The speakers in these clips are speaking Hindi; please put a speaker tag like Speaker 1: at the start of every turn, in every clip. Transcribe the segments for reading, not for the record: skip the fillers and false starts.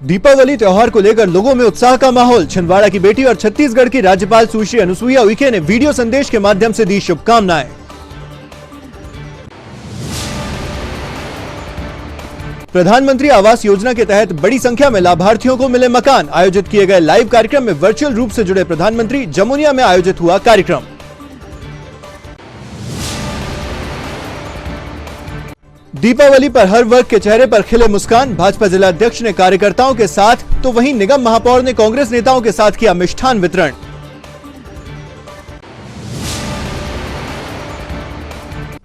Speaker 1: दीपावली त्योहार को लेकर लोगों में उत्साह का माहौल। छिंदवाड़ा की बेटी और छत्तीसगढ़ की राज्यपाल सुश्री अनुसुईया उइके ने वीडियो संदेश के माध्यम से दी शुभकामनाएं। प्रधानमंत्री आवास योजना के तहत बड़ी संख्या में लाभार्थियों को मिले मकान। आयोजित किए गए लाइव कार्यक्रम में वर्चुअल रूप से जुड़े प्रधानमंत्री। जमुनिया में आयोजित हुआ कार्यक्रम। दीपावली पर हर वर्ग के चेहरे पर खिले मुस्कान। भाजपा जिला अध्यक्ष ने कार्यकर्ताओं के साथ तो वहीं निगम महापौर ने कांग्रेस नेताओं के साथ किया मिष्ठान वितरण।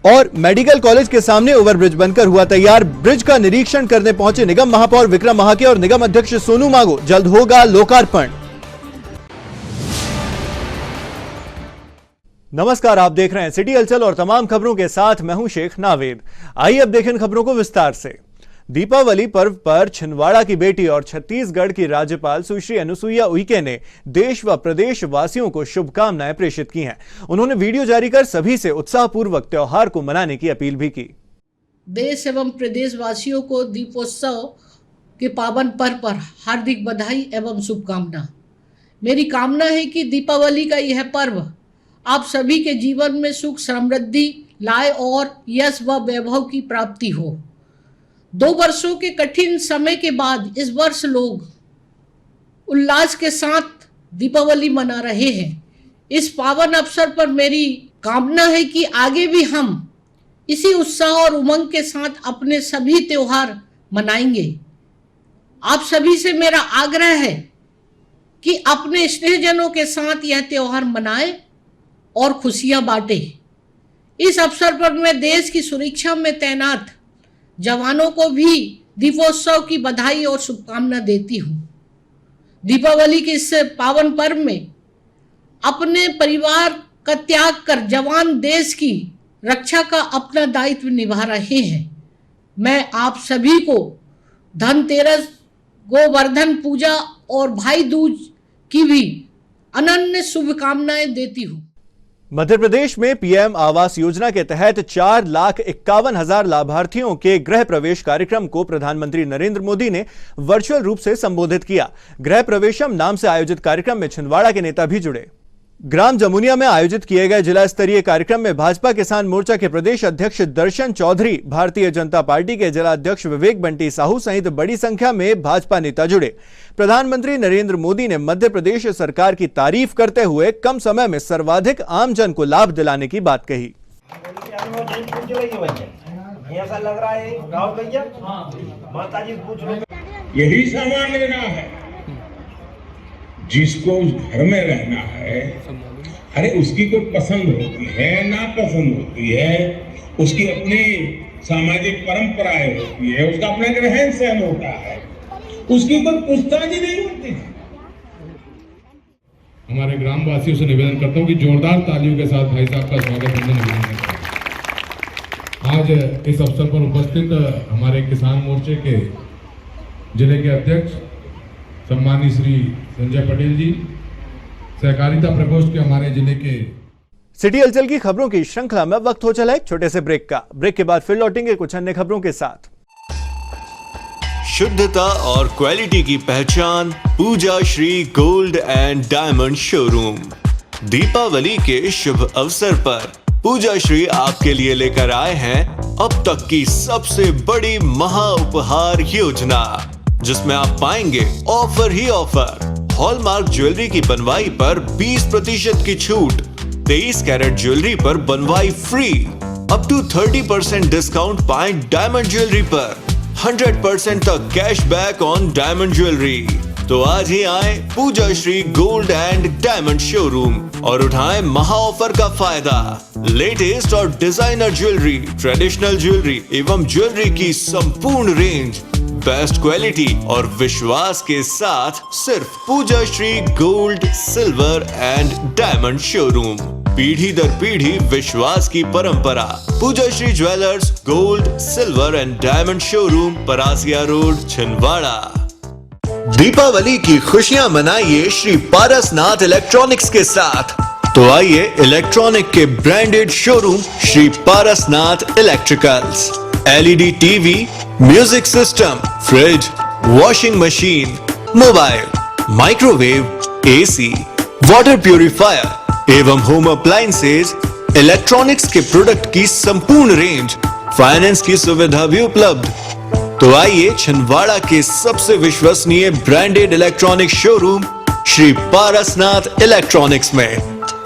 Speaker 1: और मेडिकल कॉलेज के सामने ओवरब्रिज बनकर हुआ तैयार। ब्रिज का निरीक्षण करने पहुंचे निगम महापौर विक्रम महाके और निगम अध्यक्ष सोनू मांगो। जल्द होगा लोकार्पण। नमस्कार, आप देख रहे हैं सिटी हलचल और तमाम खबरों के साथ मैं हूं शेख नावेद। आइए अब देखें खबरों को विस्तार से। दीपावली पर्व पर छिंदवाड़ा की बेटी और छत्तीसगढ़ की राज्यपाल सुश्री अनुसुईया उइके ने देश व प्रदेश वासियों को शुभकामनाएं प्रेषित की हैं। उन्होंने वीडियो जारी कर सभी से उत्साहपूर्वक त्योहार को मनाने की अपील भी की।
Speaker 2: देश एवं प्रदेश वासियों को दीपोत्सव के पावन पर्व पर हार्दिक बधाई एवं शुभकामना। मेरी कामना है कि दीपावली का यह पर्व आप सभी के जीवन में सुख समृद्धि लाए और यश व वैभव की प्राप्ति हो। 2 वर्षों के कठिन समय के बाद इस वर्ष लोग उल्लास के साथ दीपावली मना रहे हैं। इस पावन अवसर पर मेरी कामना है कि आगे भी हम इसी उत्साह और उमंग के साथ अपने सभी त्योहार मनाएंगे। आप सभी से मेरा आग्रह है कि अपने स्नेहजनों के साथ यह त्योहार मनाएं और खुशियां बांटे। इस अवसर पर मैं देश की सुरक्षा में तैनात जवानों को भी दीपोत्सव की बधाई और शुभकामना देती हूं। दीपावली के इस पावन पर्व में अपने परिवार का त्याग कर जवान देश की रक्षा का अपना दायित्व निभा रहे हैं। मैं आप सभी को धनतेरस, गोवर्धन पूजा और भाई दूज की भी अनन्य शुभकामनाएं देती हूं।
Speaker 1: मध्य प्रदेश में पीएम आवास योजना के तहत 4,51,000 लाभार्थियों के गृह प्रवेश कार्यक्रम को प्रधानमंत्री नरेंद्र मोदी ने वर्चुअल रूप से संबोधित किया। गृह प्रवेशम नाम से आयोजित कार्यक्रम में छिंदवाड़ा के नेता भी जुड़े। ग्राम जमुनिया में आयोजित किए गए जिला स्तरीय कार्यक्रम में भाजपा किसान मोर्चा के प्रदेश अध्यक्ष दर्शन चौधरी, भारतीय जनता पार्टी के जिला अध्यक्ष विवेक बंटी साहू सहित बड़ी संख्या में भाजपा नेता जुड़े। प्रधानमंत्री नरेंद्र मोदी ने मध्य प्रदेश सरकार की तारीफ करते हुए कम समय में सर्वाधिक आमजन को लाभ दिलाने की बात कही।
Speaker 3: यही सामान लेना है, जिसको उस घर में रहना है, अरे उसकी कोई पसंद होती है, नापसंद होती है, उसकी अपनी सामाजिक परंपराएं होती है, उसका अपना रहन सहन होता है, उसकी कोई पूछताछ ही नहीं होती।
Speaker 4: हमारे ग्रामवासियों से निवेदन करता हूं कि जोरदार तालियों के साथ भाई साहब का स्वागत करने निवेदन करता हूं। आज इस अवसर पर उपस्थित हमारे किसान मोर्चे के जिले के अध्यक्ष सम्मानित श्री संजय पटेल जी, सहकारिता प्रकोष्ठ के हमारे जिले के।
Speaker 1: सिटी हलचल की खबरों की श्रृंखला में वक्त हो चला एक छोटे से ब्रेक का। ब्रेक के बाद फिर लौटेंगे कुछ अन्य खबरों के साथ।
Speaker 5: शुद्धता और क्वालिटी की पहचान Pooja Shri gold and diamond showroom. Deepawali के शुभ अवसर पर पूजा श्री आपके लिए लेकर आए हैं अब तक की सबसे बड़ी महा उपहार योजना, जिसमें आप पाएंगे ऑफर ही ऑफर। हॉलमार्क ज्वेलरी की बनवाई पर 20% की छूट, 23 कैरेट ज्वेलरी पर बनवाई फ्री, अप टू 30% डिस्काउंट पाएं डायमंड ज्वेलरी पर, 100% तक कैशबैक ऑन डायमंड ज्वेलरी। तो आज ही आए Pooja Shri gold and diamond showroom और उठाएं महा ऑफर का फायदा। लेटेस्ट और डिजाइनर ज्वेलरी, ट्रेडिशनल ज्वेलरी एवं ज्वेलरी की संपूर्ण रेंज, बेस्ट क्वालिटी और विश्वास के साथ सिर्फ Pooja Shri gold, silver and diamond showroom. पीढ़ी दर पीढ़ी विश्वास की परंपरा। Pooja Shri jewellers, gold, silver and diamond showroom, Parasia road, Chhindwara. Deepawali की खुशियां मनाइए श्री पारसनाथ इलेक्ट्रॉनिक्स के साथ। तो आइए इलेक्ट्रॉनिक के branded showroom Shri Parasnath electricals. LED TV, music system, fridge, washing machine, mobile, microwave, AC, water purifier एवं होम अप्लायंसेज, इलेक्ट्रॉनिक्स के प्रोडक्ट की संपूर्ण रेंज, फाइनेंस की सुविधा भी उपलब्ध। तो आइए छिंदवाड़ा के सबसे विश्वसनीय branded electronic showroom Shri Parasnath electronics में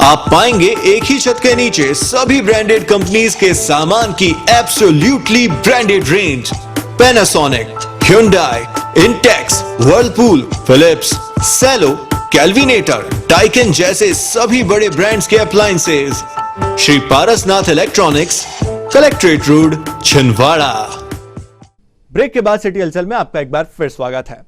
Speaker 5: आप पाएंगे एक ही छत के नीचे सभी ब्रांडेड कंपनीज के सामान की absolutely branded range. Panasonic, Hyundai, Intex, Whirlpool, Philips, Cello, Kelvinator, टाइकन जैसे सभी बड़े ब्रांड्स के appliances. Shri Parasnath electronics, collectorate road, Chhindwara.
Speaker 1: Break के बाद सिटी हलचल में आपका एक बार फिर स्वागत है।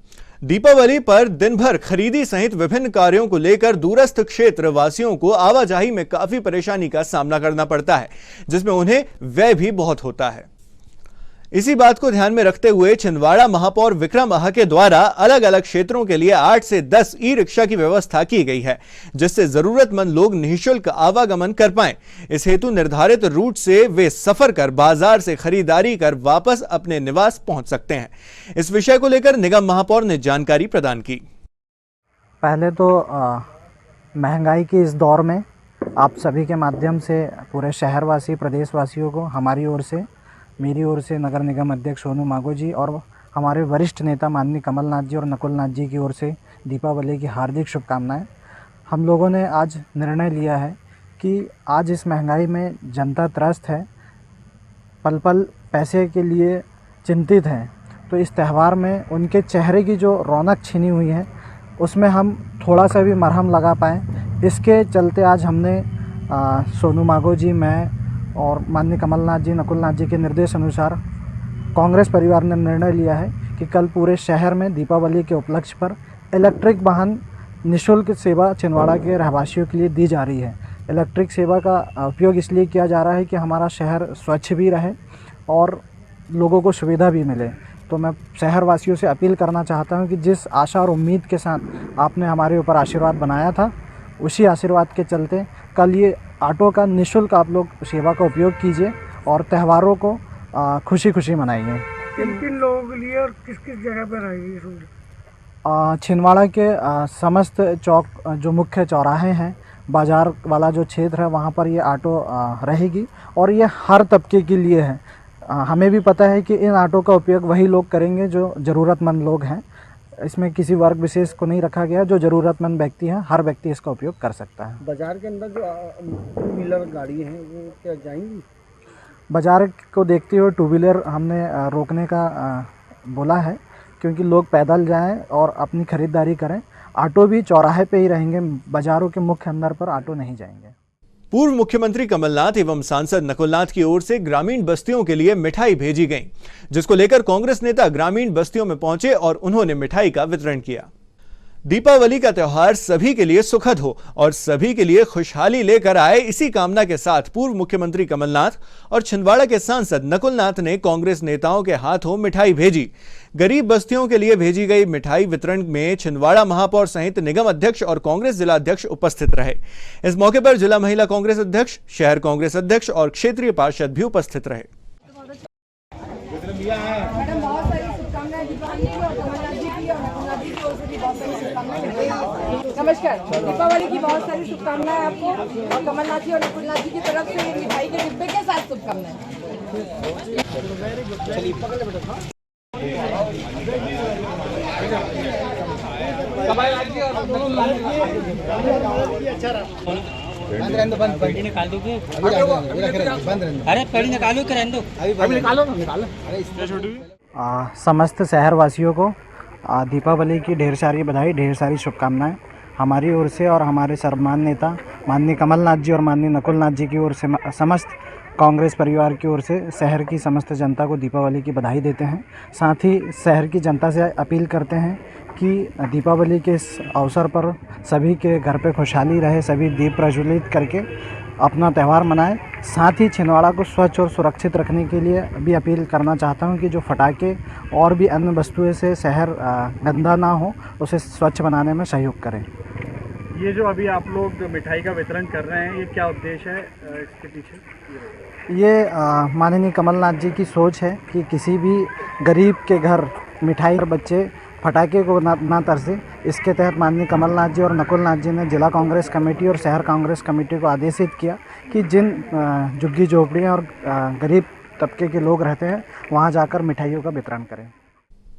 Speaker 1: दीपावली पर दिन भर खरीदी सहित विभिन्न कार्यों को लेकर दूरस्थ क्षेत्र वासियों को आवाजाही में काफी परेशानी का सामना करना पड़ता है, जिसमें उन्हें व्यय भी बहुत होता है। इसी बात को ध्यान में रखते हुए छिंदवाड़ा महापौर विक्रम आह के द्वारा अलग अलग क्षेत्रों के लिए 8 से 10 ई रिक्शा की व्यवस्था की गई है, जिससे जरूरतमंद लोग निःशुल्क आवागमन कर पाएं। इस हेतु निर्धारित रूट से वे सफर कर बाजार से खरीदारी कर वापस अपने निवास पहुंच सकते हैं। इस विषय को लेकर निगम महापौर ने जानकारी प्रदान की।
Speaker 6: पहले तो महंगाई के इस दौर में आप सभी के माध्यम से पूरे शहरवासी, प्रदेशवासियों को हमारी ओर से, मेरी ओर से, नगर निगम अध्यक्ष सोनू मागो जी और हमारे वरिष्ठ नेता माननीय कमलनाथ जी और नकुलनाथ जी की ओर से दीपावली की हार्दिक शुभकामनाएं। हम लोगों ने आज निर्णय लिया है कि आज इस महंगाई में जनता त्रस्त है, पल पल पैसे के लिए चिंतित है, तो इस त्यौहार में उनके चेहरे की जो रौनक छीनी हुई है उसमें हम थोड़ा सा भी मरहम लगा पाएँ, इसके चलते आज हमने सोनू मागो जी, मैं और माननीय कमलनाथ जी, नकुलनाथ जी के निर्देश अनुसार कांग्रेस परिवार ने निर्णय लिया है कि कल पूरे शहर में दीपावली के उपलक्ष्य पर इलेक्ट्रिक वाहन निःशुल्क सेवा छिंदवाड़ा के रहवासियों के लिए दी जा रही है। इलेक्ट्रिक सेवा का उपयोग इसलिए किया जा रहा है कि हमारा शहर स्वच्छ भी रहे और लोगों को सुविधा भी मिले। तो मैं शहरवासियों से अपील करना चाहता हूं कि जिस आशा और उम्मीद के साथ आपने हमारे ऊपर आशीर्वाद बनाया था, उसी आशीर्वाद के चलते कल ये ऑटो का निःशुल्क आप लोग सेवा का उपयोग कीजिए और त्योहारों को खुशी खुशी मनाइए।
Speaker 7: किन लोगों के लिए और किस किस जगह पर रहेगी?
Speaker 6: छिंदवाड़ा के समस्त चौक, जो मुख्य चौराहे हैं, बाज़ार वाला जो क्षेत्र है, वहाँ पर ये ऑटो रहेगी और ये हर तबके के लिए है। हमें भी पता है कि इन ऑटो का उपयोग वही लोग करेंगे जो ज़रूरतमंद लोग हैं। इसमें किसी वर्ग विशेष को नहीं रखा गया, जो ज़रूरतमंद व्यक्ति है हर व्यक्ति इसका उपयोग कर सकता है।
Speaker 7: बाजार के अंदर जो टू व्हीलर गाड़ी हैं वो क्या जाएंगी?
Speaker 6: बाजार को देखते हुए टू व्हीलर हमने रोकने का बोला है, क्योंकि लोग पैदल जाएं और अपनी खरीदारी करें। ऑटो भी चौराहे पे ही रहेंगे, बाज़ारों के मुख्य अंदर पर ऑटो नहीं जाएंगे।
Speaker 1: पूर्व मुख्यमंत्री कमलनाथ एवं सांसद नकुलनाथ की ओर से ग्रामीण बस्तियों के लिए मिठाई भेजी गई, जिसको लेकर कांग्रेस नेता ग्रामीण बस्तियों में पहुंचे और उन्होंने मिठाई का वितरण किया। दीपावली का त्यौहार सभी के लिए सुखद हो और सभी के लिए खुशहाली लेकर आए, इसी कामना के साथ पूर्व मुख्यमंत्री कमलनाथ और छिंदवाड़ा के सांसद नकुलनाथ ने कांग्रेस नेताओं के हाथों मिठाई भेजी। गरीब बस्तियों के लिए भेजी गई मिठाई वितरण में छिंदवाड़ा महापौर सहित निगम अध्यक्ष और कांग्रेस जिला अध्यक्ष उपस्थित रहे। इस मौके पर जिला महिला कांग्रेस अध्यक्ष, शहर कांग्रेस अध्यक्ष और क्षेत्रीय पार्षद भी उपस्थित रहे।
Speaker 8: मैडम बहुत सारी शुभकामनाएं दीपावली की और कमलनाथ जी की और नकुलनाथ जी की ओर से भी बहुत सारी शुभकामनाएं। नमस्कार, दीपावली की बहुत सारी शुभकामनाएं आपको और कमलनाथ जी और नकुलनाथ जी की तरफ से ये मिठाई के डिब्बे के साथ शुभकामनाएं।
Speaker 6: समस्त शहरवासियों को दीपावली की ढेर सारी बधाई, ढेर सारी शुभकामनाएं हमारी ओर से और हमारे सर्वमान्य नेता माननीय कमलनाथ जी और माननीय नकुलनाथ जी की ओर से, समस्त कांग्रेस परिवार की ओर से शहर की समस्त जनता को दीपावली की बधाई देते हैं। साथ ही शहर की जनता से अपील करते हैं कि दीपावली के इस अवसर पर सभी के घर पे खुशहाली रहे, सभी दीप प्रज्वलित करके अपना त्यौहार मनाएं। साथ ही छिंदवाड़ा को स्वच्छ और सुरक्षित रखने के लिए भी अपील करना चाहता हूं कि जो फटाके और भी अन्य वस्तुएं से शहर गंदा ना हो, उसे स्वच्छ बनाने में सहयोग करें।
Speaker 9: ये जो अभी आप लोग मिठाई का वितरण कर रहे हैं, ये क्या उद्देश्य है इसके पीछे?
Speaker 6: ये माननीय कमलनाथ जी की सोच है कि किसी भी गरीब के घर मिठाई, बच्चे फटाके को ना तरसे, इसके तहत माननीय कमलनाथ जी और नकुल नाथ जी ने जिला कांग्रेस कमेटी और शहर कांग्रेस कमेटी को आदेशित किया कि जिन झुग्गी झोपड़ियाँ और गरीब तबके के लोग रहते हैं वहाँ जाकर मिठाइयों का वितरण करें।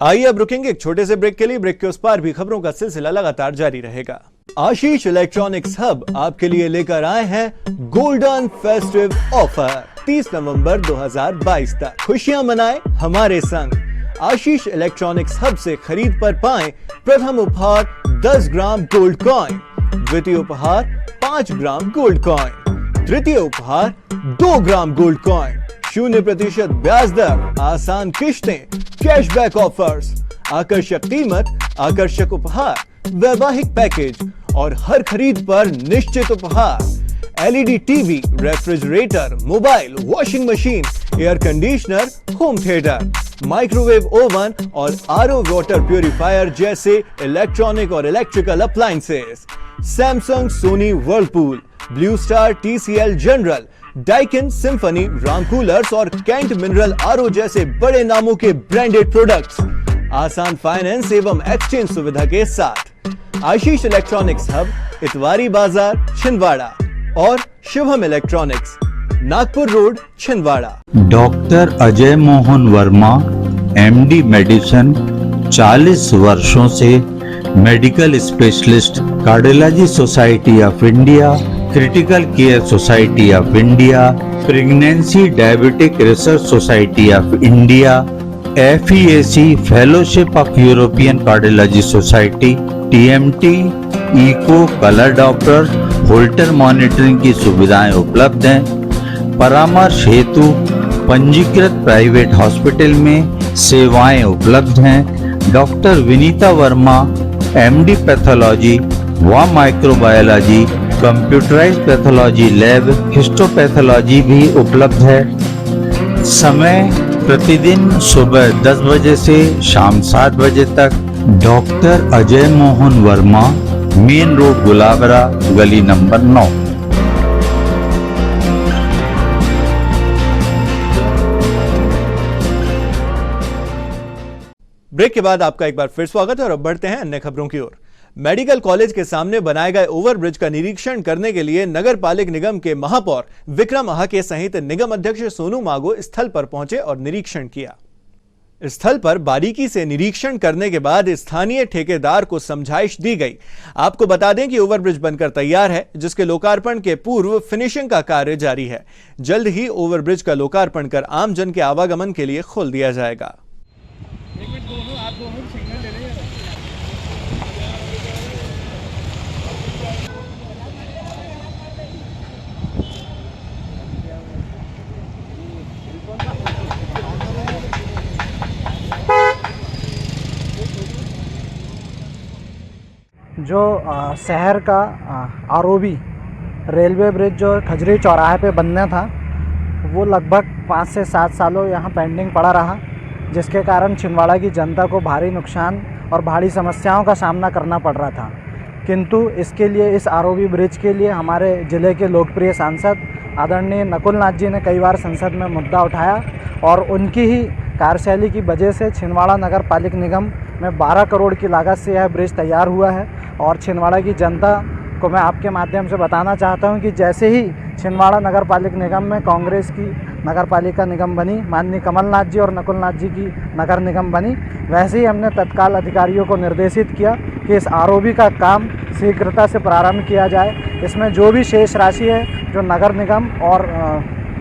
Speaker 1: आइए अब रुकेंगे एक छोटे से ब्रेक के लिए। ब्रेक के उस पार भी खबरों का सिलसिला लगातार जारी रहेगा। आशीष इलेक्ट्रॉनिक्स हब आपके लिए लेकर आए हैं गोल्डन फेस्टिव ऑफर 30 नवंबर 2022 तक। खुशियां मनाएं हमारे संग। आशीष इलेक्ट्रॉनिक्स हब से खरीद पर पाएं प्रथम उपहार 10 ग्राम गोल्ड कॉइन, द्वितीय उपहार 5 ग्राम गोल्ड कॉइन, तृतीय उपहार 2 ग्राम गोल्ड कॉइन, 0% ब्याज दर, आसान किश्तें, कैशबैक ऑफर्स, आकर्षक कीमत, आकर्षक उपहार, वैवाहिक पैकेज और हर खरीद पर निश्चित उपहार। LED TV, refrigerator, mobile, washing machine, air conditioner, home theatre, microwave oven और आरओ वाटर प्यूरिफायर जैसे इलेक्ट्रॉनिक और electrical appliances. Samsung, Sony, Whirlpool, Blue Star, TCL, General, Daikin, Symphony, Ram coolers और कैंट मिनरल आरओ जैसे बड़े नामों के ब्रांडेड प्रोडक्ट्स, आसान फाइनेंस एवं एक्सचेंज सुविधा के साथ। आशीष इलेक्ट्रॉनिक्स हब, इतवारी बाजार, छिंदवाड़ा और Shubham electronics, Nagpur road, Chhindwara.
Speaker 10: Doctor Ajay Mohan Verma, MD medicine, 40 वर्षों से medical specialist, cardiology society of India, critical care society of India, pregnancy diabetic research society of India, FEAC fellowship of European cardiology society, TMT, echo, colour Doppler, Holter monitoring की सुविधाएं उपलब्ध हैं। परामर्श हेतु पंजीकृत प्राइवेट हॉस्पिटल में सेवाएं उपलब्ध हैं। Doctor Vinita Verma, MD pathology व microbiology, computerised pathology lab, histopathology भी उपलब्ध है। समय प्रतिदिन सुबह 10 बजे से शाम 7 बजे तक। Doctor Ajay Mohan Verma, main road, Gulabra, गली नंबर 9।
Speaker 1: ब्रेक के बाद आपका एक बार फिर स्वागत है और अब बढ़ते हैं अन्य खबरों की ओर। मेडिकल कॉलेज के सामने बनाए गए ओवरब्रिज का निरीक्षण करने के लिए नगर पालिक निगम के महापौर विक्रम आहाके सहित निगम अध्यक्ष सोनू मागो स्थल पर पहुंचे और निरीक्षण किया। स्थल पर बारीकी से निरीक्षण करने के बाद स्थानीय ठेकेदार को समझाइश दी गई। आपको बता दें कि ओवरब्रिज बनकर तैयार है, जिसके लोकार्पण के पूर्व फिनिशिंग का कार्य जारी है। जल्द ही ओवरब्रिज का लोकार्पण कर आम जन के आवागमन के लिए खोल दिया जाएगा।
Speaker 6: जो शहर का आरओबी रेलवे ब्रिज जो खजरी चौराहे पे बनना था, वो लगभग 5 से 7 सालों यहाँ पेंडिंग पड़ा रहा, जिसके कारण छिंदवाड़ा की जनता को भारी नुकसान और भारी समस्याओं का सामना करना पड़ रहा था। किंतु इसके लिए, इस आरओबी ब्रिज के लिए हमारे ज़िले के लोकप्रिय सांसद आदरणीय नकुल नाथ जी ने कई बार संसद में मुद्दा उठाया और उनकी ही कार्यशैली की वजह से छिंदवाड़ा नगर पालिक निगम में 12 करोड़ की लागत से यह ब्रिज तैयार हुआ है। और छिंदवाड़ा की जनता को मैं आपके माध्यम से बताना चाहता हूं कि जैसे ही छिंदवाड़ा नगर पालिक निगम में कांग्रेस की नगर पालिका निगम बनी, माननीय कमलनाथ जी और नकुल नाथ जी की नगर निगम बनी, वैसे ही हमने तत्काल अधिकारियों को निर्देशित किया कि इस आरओबी का काम शीघ्रता से प्रारंभ किया जाए। इसमें जो भी शेष राशि है जो नगर निगम और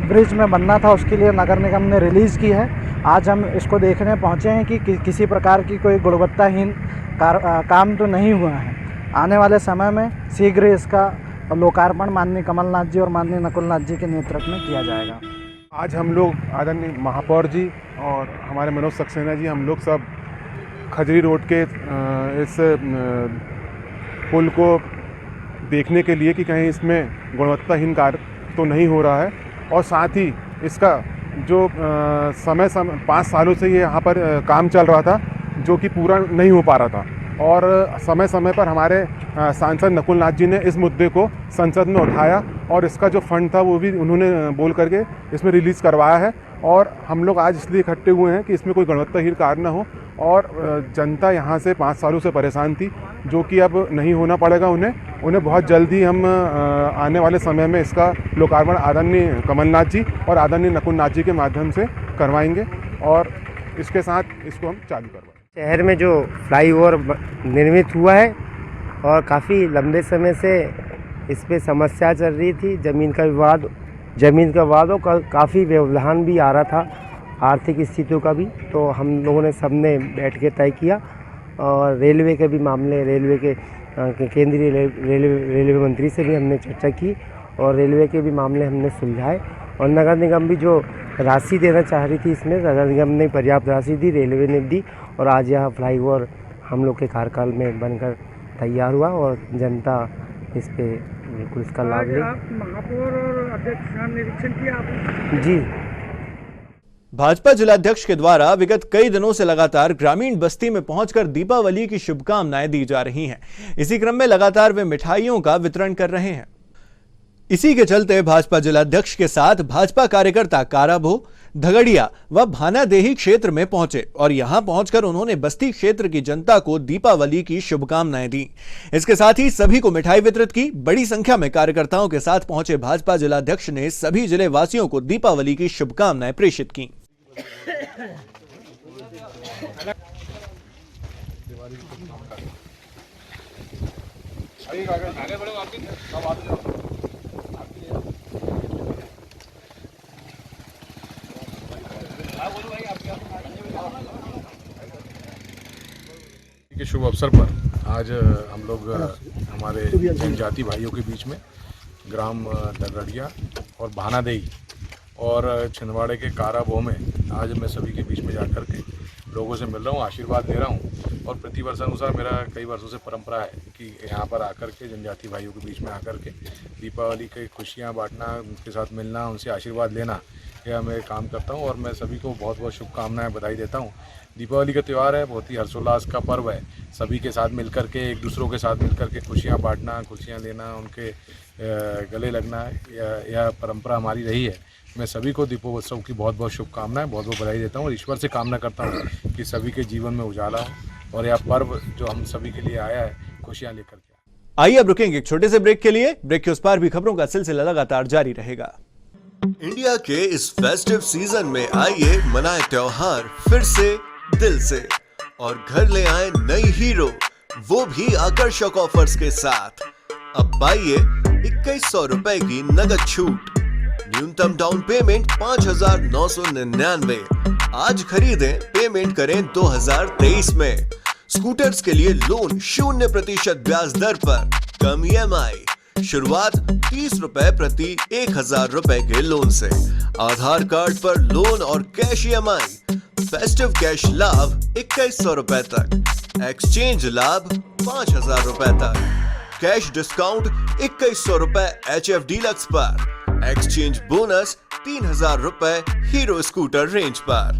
Speaker 6: ब्रिज में बनना था, उसके लिए नगर निगम ने रिलीज़ की है। आज हम इसको देखने पहुँचे हैं कि किसी प्रकार की कोई गुणवत्ताहीन काम तो नहीं हुआ है। आने वाले समय में शीघ्र इसका लोकार्पण माननीय कमलनाथ जी और माननीय नकुल नाथ जी के नेतृत्व में किया जाएगा।
Speaker 11: आज हम लोग आदरणीय महापौर जी और हमारे मनोज सक्सेना जी, हम लोग सब खजरी रोड के इस पुल को देखने के लिए कि कहीं इसमें गुणवत्ताहीन कार्य तो नहीं हो रहा है, और साथ ही इसका जो समय 5 सालों से ये यहाँ पर काम चल रहा था, जो कि पूरा नहीं हो पा रहा था, और समय समय पर हमारे सांसद नकुल नाथ जी ने इस मुद्दे को संसद में उठाया और इसका जो फंड था वो भी उन्होंने बोल करके इसमें रिलीज़ करवाया है। और हम लोग आज इसलिए इकट्ठे हुए हैं कि इसमें कोई गुणवत्ताहीन कार्य न हो और जनता यहाँ से 5 सालों से परेशान थी, जो कि अब नहीं होना पड़ेगा उन्हें बहुत जल्दी हम आने वाले समय में इसका लोकार्पण आदरणीय कमलनाथ जी और आदरणीय नकुलनाथ जी के माध्यम से करवाएंगे और इसके साथ इसको हम चालू करवाएंगे।
Speaker 12: शहर में जो फ्लाईओवर निर्मित हुआ है और काफ़ी लंबे समय से इस पे समस्या चल रही थी, ज़मीन का विवाद और काफ़ी व्यवधान भी आ रहा था, आर्थिक स्थितियों का भी। तो हम लोगों ने सबने बैठ के तय किया और रेलवे के भी मामले, रेलवे के केंद्रीय रेलवे मंत्री से भी हमने चर्चा की और रेलवे के भी मामले हमने सुलझाए और नगर निगम भी जो राशि देना चाह रही थी इसमें नगर निगम ने पर्याप्त राशि दी, रेलवे ने दी और आज यह फ्लाईओवर हम लोग के कार्यकाल में बनकर तैयार हुआ और जनता इस पे बिल्कुल इसका लाभ ले।
Speaker 7: महापौर और अध्यक्ष का निरीक्षण किया आपने?
Speaker 12: जी।
Speaker 1: भाजपा जिलाध्यक्ष के द्वारा विगत कई दिनों से लगातार ग्रामीण बस्ती में पहुंचकर दीपावली की शुभकामनाएं दी जा रही हैं। इसी क्रम में लगातार वे मिठाइयों का वितरण कर रहे हैं। इसी के चलते भाजपा जिलाध्यक्ष के साथ भाजपा कार्यकर्ता काराभो, धगड़िया व भानादेही क्षेत्र में पहुंचे और यहां पहुंचकर उन्होंने बस्ती क्षेत्र की जनता को दीपावली की शुभकामनाएं दी। इसके साथ ही सभी को मिठाई वितरित की। बड़ी संख्या में कार्यकर्ताओं के साथ पहुंचे भाजपा जिलाध्यक्ष ने सभी जिले वासियों को दीपावली की शुभकामनाएं प्रेषित की।
Speaker 4: के शुभ अवसर पर आज हम लोग हमारे जनजाति भाइयों के बीच में ग्राम दगड़िया और भानादेही और छिंदवाड़े के काराभो में आज मैं सभी के बीच में जाकर के लोगों से मिल रहा हूँ, आशीर्वाद ले रहा हूँ। और प्रतिवर्षानुसार मेरा कई वर्षों से परंपरा है कि यहाँ पर आकर के जनजाति भाइयों के बीच में आकर के दीपावली की खुशियाँ बांटना, उनके साथ मिलना, उनसे आशीर्वाद लेना, यह मैं काम करता हूँ और मैं सभी को बहुत बहुत शुभकामनाएं बधाई देता हूँ। दीपावली का त्यौहार है, बहुत ही हर्षोल्लास का पर्व है। सभी के साथ मिलकर के, एक दूसरों के साथ मिलकर के खुशियाँ बांटना, खुशियाँ लेना, उनके गले लगना, यह परंपरा हमारी रही है। मैं सभी को दीपोत्सव की बहुत बहुत शुभकामनाएं, बहुत बहुत बधाई देता हूँ और ईश्वर से कामना करता हूँ कि सभी के जीवन में उजाला हो और यह पर्व जो हम सभी के लिए आया है, खुशियाँ लेकर के।
Speaker 1: आइए अब रुकेंगे एक छोटे से ब्रेक के लिए। ब्रेक के उस पार भी खबरों का सिलसिला लगातार जारी रहेगा।
Speaker 5: इंडिया के इस फेस्टिव सीजन में आइए मनाए त्योहार फिर से दिल से और घर ले आए नई हीरो, वो भी आकर्षक ऑफर्स के साथ। अब पाइए 2100 रुपए की नगद छूट, न्यूनतम डाउन पेमेंट 5,999। आज खरीदें, पेमेंट करें 2023 में। स्कूटर्स के लिए लोन 0% ब्याज दर पर, कम EMI, शुरुआत 30 रुपए प्रति 1000 रुपए के लोन से। आधार कार्ड पर लोन और कैश EMI। फेस्टिव कैश लाभ 2100 रुपए तक, एक्सचेंज लाभ 5000 रुपए तक, कैश डिस्काउंट 2100 रुपए HF डीलक्स पर, एक्सचेंज बोनस 3000 रुपए हीरो स्कूटर रेंज पर,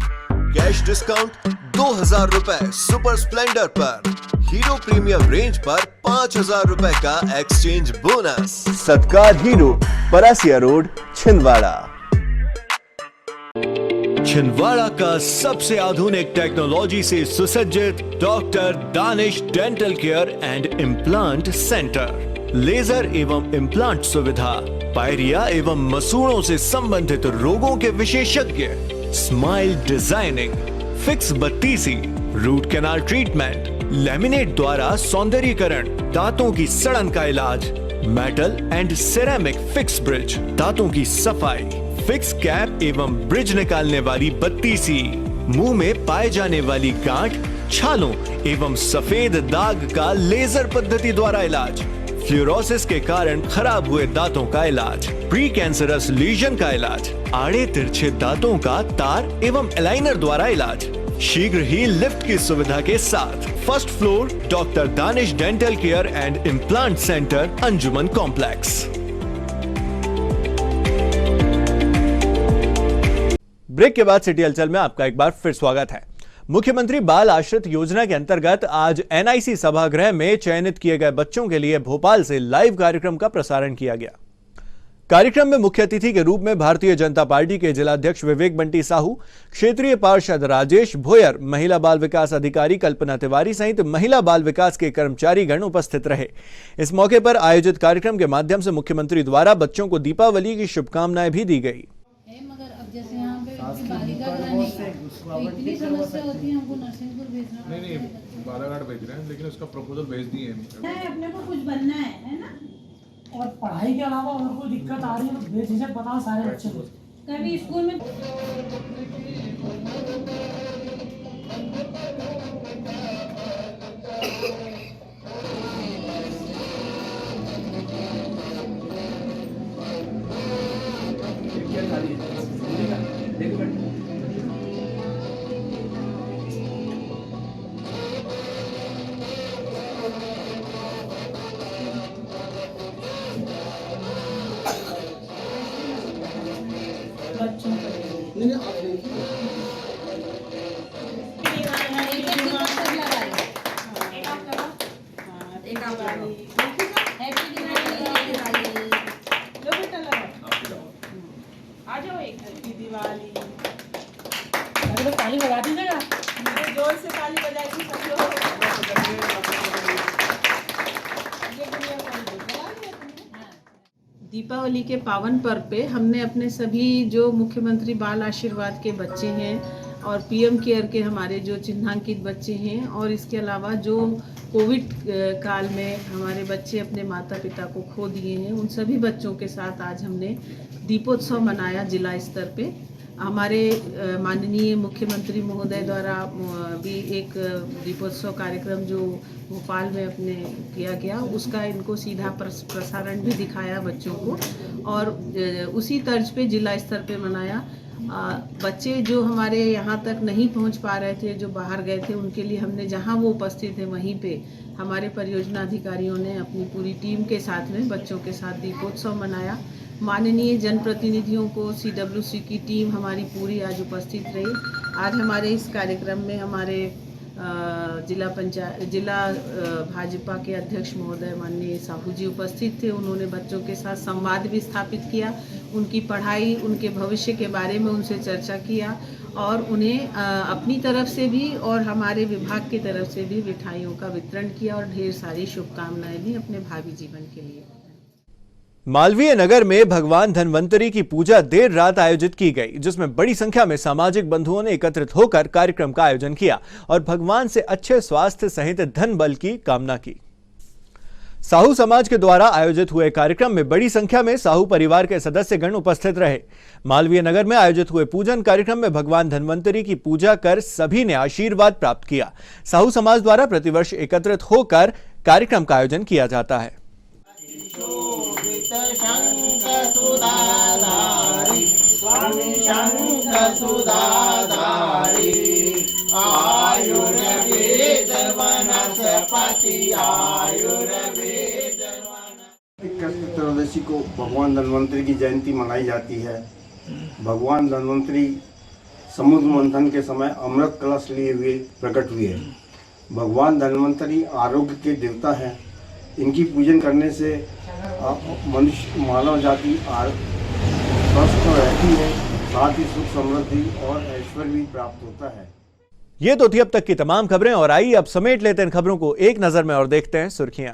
Speaker 5: कैश डिस्काउंट 2000 रुपए सुपर स्प्लेंडर पर, हीरो प्रीमियम रेंज पर 5000 रुपए का exchange bonus.
Speaker 1: Satkar Hero, Parasia road, Chhindwara.
Speaker 5: Chhindwara का सबसे आधुनिक टेक्नोलॉजी से सुसज्जित doctor Danish dental care and implant centre. Laser एवं इम्प्लांट सुविधा, पायरिया एवं मसूड़ों से संबंधित रोगों के विशेषज्ञ, स्माइल डिजाइनिंग, फिक्स बत्तीसी, रूट कैनाल ट्रीटमेंट, लैमिनेट द्वारा सौंदर्यीकरण, दांतों की सड़न का इलाज, metal and ceramic fix bridge, दांतों की सफाई, फिक्स कैप एवं ब्रिज निकालने वाली बत्तीसी, मुंह में पाए जाने वाली गांठ, छालों एवं सफेद दाग का लेजर पद्धति द्वारा इलाज, फ्लोरोसिस के कारण खराब हुए दांतों का इलाज, प्री कैंसरस लीजन का इलाज, आड़े तिरछे दांतों का तार एवं एलाइनर द्वारा इलाज, शीघ्र ही लिफ्ट की सुविधा के साथ। First floor doctor Danish dental care and implant centre, Anjuman complex.
Speaker 1: Break के बाद सिटी हलचल में आपका एक बार फिर स्वागत है। मुख्यमंत्री बाल आश्रित योजना के अंतर्गत आज NIC सभागृह में चयनित किए गए बच्चों के लिए भोपाल से लाइव कार्यक्रम का प्रसारण किया गया। कार्यक्रम में मुख्य अतिथि के रूप में भारतीय जनता पार्टी के जिलाध्यक्ष विवेक बंटी साहू, क्षेत्रीय पार्षद राजेश भोयर, महिला बाल विकास अधिकारी कल्पना तिवारी सहित महिला बाल विकास के कर्मचारीगण उपस्थित रहे। इस मौके पर आयोजित कार्यक्रम के माध्यम से मुख्यमंत्री द्वारा बच्चों को दीपावली की शुभकामनाएं भी दी गई।
Speaker 2: मगर अब जैसे यहाँ पे बालिका गृह तो इतनी समस्या होती है, हमको नरसिंहपुर भेजना।
Speaker 4: नहीं बालाघाट भेज रहे हैं, लेकिन उसका प्रपोजल भेज दिए हैं।
Speaker 7: अपने को कुछ बनना है ना, और पढ़ाई के अलावा और कोई दिक्कत आ रही है तो बेझिझक बताओ सारे बच्चों को।
Speaker 2: कभी स्कूल में ताली बजा दीजिएगा, जोर से ताली बजाएगी सब लोग। दीपावली के पावन पर्व पे हमने अपने सभी जो मुख्यमंत्री बाल आशीर्वाद के बच्चे हैं और पीएम केयर के हमारे जो चिन्हांकित बच्चे हैं और इसके अलावा जो कोविड काल में हमारे बच्चे अपने माता पिता को खो दिए हैं, उन सभी बच्चों के साथ आज हमने दीपोत्सव मनाया जिला स्तर पे। हमारे माननीय मुख्यमंत्री महोदय द्वारा भी एक दीपोत्सव कार्यक्रम जो भोपाल में अपने किया गया, उसका इनको सीधा प्रसारण भी दिखाया बच्चों को, और उसी तर्ज पे जिला स्तर पे मनाया। बच्चे जो हमारे यहाँ तक नहीं पहुँच पा रहे थे, जो बाहर गए थे, उनके लिए हमने जहाँ वो उपस्थित थे वहीं पे हमारे परियोजना अधिकारियों ने अपनी पूरी टीम के साथ में बच्चों के साथ दीपोत्सव मनाया। माननीय जनप्रतिनिधियों को CWC की टीम हमारी पूरी आज उपस्थित रही। आज हमारे इस कार्यक्रम में हमारे जिला भाजपा के अध्यक्ष महोदय माननीय साहू जी उपस्थित थे। उन्होंने बच्चों के साथ संवाद भी स्थापित किया, उनकी पढ़ाई, उनके भविष्य के बारे में उनसे चर्चा किया और उन्हें अपनी तरफ से भी और हमारे विभाग की तरफ से भी मिठाइयों का वितरण किया और ढेर सारी शुभकामनाएं दी अपने भावी जीवन के लिए।
Speaker 1: मालवीय नगर में भगवान धन्वंतरी की पूजा देर रात आयोजित की गई, जिसमें बड़ी संख्या में सामाजिक बंधुओं ने एकत्रित होकर कार्यक्रम का आयोजन किया और भगवान से अच्छे स्वास्थ्य सहित धन बल की कामना की। साहू समाज के द्वारा आयोजित हुए कार्यक्रम में बड़ी संख्या में साहू परिवार के सदस्यगण उपस्थित रहे। मालवीय नगर में आयोजित हुए पूजन कार्यक्रम में भगवान धन्वंतरी की पूजा कर सभी ने आशीर्वाद प्राप्त किया। साहू समाज द्वारा प्रतिवर्ष एकत्रित होकर कार्यक्रम का आयोजन किया जाता है।
Speaker 13: त्रयोदशी को भगवान धन्वंतरी की जयंती मनाई जाती है। भगवान धन्वंतरी समुद्र मंथन के समय अमृत कलश लिए हुए प्रकट हुए। भगवान धन्वंतरी आरोग्य के देवता हैं। इनकी पूजन करने से मनुष्य मानव जाति स्वस्थ रहती है, साथ ही सुख समृद्धि और ऐश्वर्य भी प्राप्त होता है।
Speaker 1: ये तो थी अब तक की तमाम खबरें और आइए अब समेट लेते हैं खबरों को एक नजर में और देखते हैं सुर्खियां।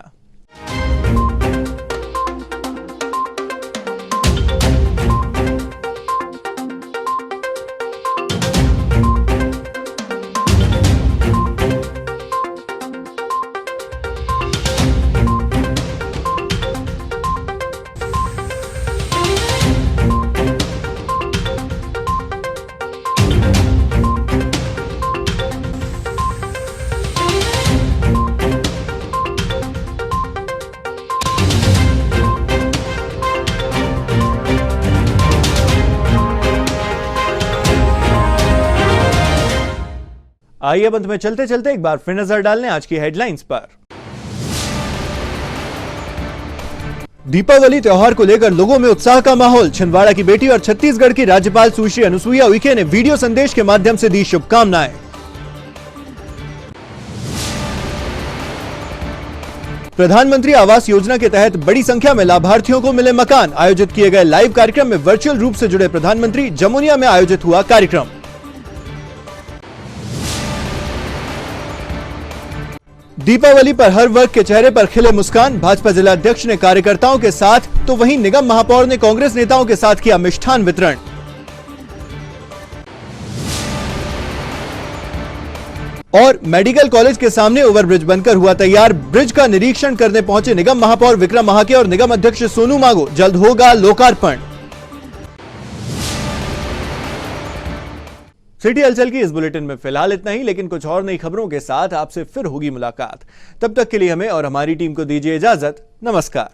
Speaker 1: आइए अब अंत में चलते चलते एक बार फिर नजर डालने आज की हेडलाइंस पर। दीपावली त्योहार को लेकर लोगों में उत्साह का माहौल। छिंदवाड़ा की बेटी और छत्तीसगढ़ की राज्यपाल सुश्री अनुसुईया उइके ने वीडियो संदेश के माध्यम से दी शुभकामनाएं। प्रधानमंत्री आवास योजना के तहत बड़ी संख्या में लाभार्थियों को मिले मकान। आयोजित किए गए लाइव कार्यक्रम में वर्चुअल रूप से जुड़े प्रधानमंत्री। जमुनिया में आयोजित हुआ कार्यक्रम। दीपावली पर हर वर्ग के चेहरे पर खिले मुस्कान। भाजपा जिला अध्यक्ष ने कार्यकर्ताओं के साथ तो वहीं निगम महापौर ने कांग्रेस नेताओं के साथ किया मिष्ठान वितरण। और मेडिकल कॉलेज के सामने ओवरब्रिज बनकर हुआ तैयार। ब्रिज का निरीक्षण करने पहुंचे निगम महापौर विक्रम महाके और निगम अध्यक्ष सोनू मांगो। जल्द होगा लोकार्पण। सिटी हलचल की इस बुलेटिन में फिलहाल इतना ही, लेकिन कुछ और नई खबरों के साथ आपसे फिर होगी मुलाकात। तब तक के लिए हमें और हमारी टीम को दीजिए इजाजत। नमस्कार।